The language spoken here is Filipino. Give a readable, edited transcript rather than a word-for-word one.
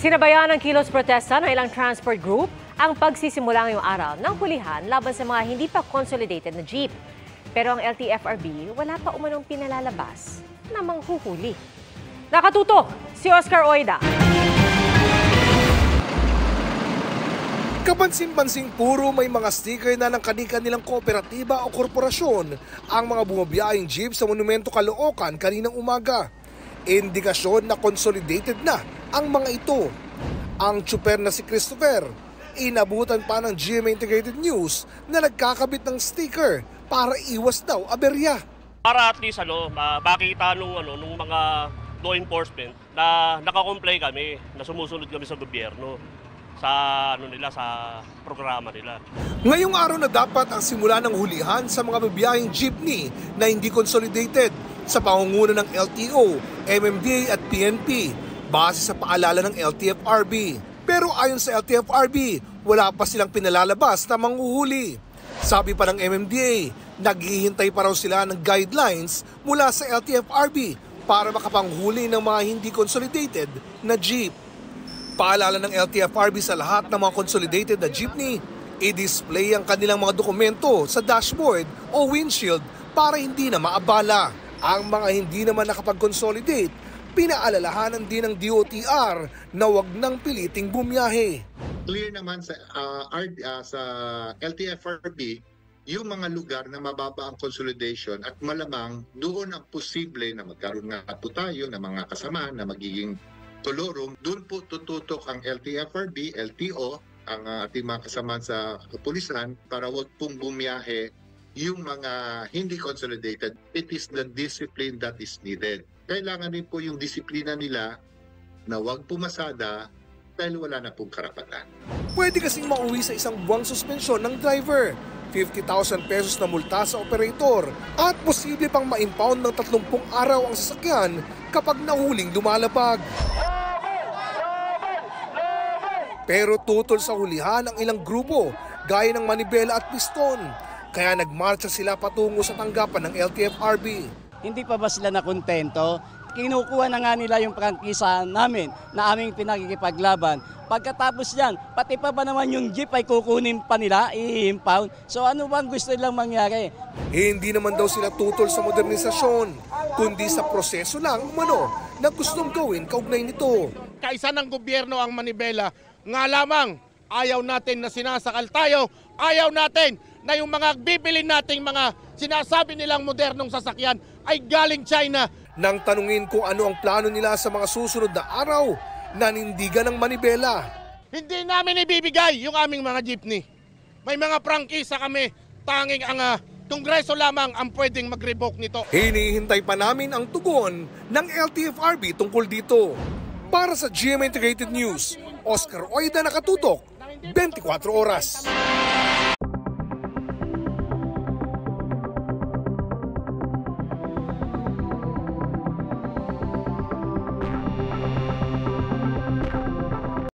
Sinabayan ng kilos protesta ng ilang transport group ang pagsisimula ngayong araw ng hulihan laban sa mga hindi pa consolidated na jeep. Pero ang LTFRB wala pa umanong pinalalabas na manghuhuli. Nakatutok si Oscar Oida. Kapansin-pansing puro may mga sticker na ng kani-kanilang kooperatiba o korporasyon ang mga bumabiyahing jeep sa Monumento Caloocan kaninang umaga. Indikasyon na consolidated na ang mga ito. Ang tsuper na si Christopher, inabutan pa ng GMA Integrated News na nagkakabit ng sticker para iwas daw aberya. Para at least makita nung mga law enforcement na nakakomply kami, na sumusunod kami sa gobyerno sa sa programa nila. Ngayong araw na dapat ang simula ng hulihan sa mga bibiyahing jeepney na hindi consolidated sa pangunguna ng LTO, MMDA at PNP base sa paalala ng LTFRB. Pero ayon sa LTFRB, wala pa silang pinalalabas na manghuhuli. Sabi pa ng MMDA, naghihintay pa raw sila ng guidelines mula sa LTFRB para makapanghuli ng mga hindi consolidated na jeep. Paalala ng LTFRB sa lahat ng mga consolidated na jeepney, i-display ang kanilang mga dokumento sa dashboard o windshield para hindi na maabala. Ang mga hindi naman nakapag-consolidate, pinaalalahanan din ng DOTR na wag nang piliting bumiyahe. Clear naman sa LTFRB yung mga lugar na mababa ang consolidation at malamang doon ang posible na magkaroon nga po tayo ng mga kasama na magiging tulurum. Doon po tututok ang LTFRB, LTO, ang ating mga kasama sa kapulisan para wag pong bumiyahe yung mga hindi consolidated. It is the discipline that is needed. Kailangan din po yung disiplina nila na wag pumasada dahil wala na pong karapatan. Pwede kasing mauwi sa isang buwang suspensyon ng driver, 50,000 pesos na multa sa operator, at posible pang ma-impound ng 30 araw ang sasakyan kapag nahuling lumalapag. Pero tutol sa hulihan ang ilang grupo gaya ng Manibela at Piston. Kaya nagmarcha sila patungo sa tanggapan ng LTFRB. Hindi pa ba sila nakontento? Kinukuha na nga nila yung prangkisa namin na aming pinakikipaglaban. Pagkatapos yan, pati pa ba naman yung jeep ay kukunin pa nila, i-impound? So ano bang gusto nilang mangyari? Hindi naman daw sila tutol sa modernisasyon, kundi sa proseso lang na gustong gawin kaugnay nito. Kaisa ng gobyerno ang Manibela, nga lamang ayaw natin na sinasakal tayo, ayaw natin na yung mga bibili nating mga sinasabi nilang modernong sasakyan ay galing China. Nang tanungin kung ano ang plano nila sa mga susunod na araw, nanindigan ng Manibela. Hindi namin ibibigay yung aming mga jeepney. May mga prangkisa kami, tanging ang Kongreso lamang ang pwedeng mag-revoke nito. Hinihintay pa namin ang tugon ng LTFRB tungkol dito. Para sa GMA Integrated News, Oscar Oida, nakatutok, 24 oras.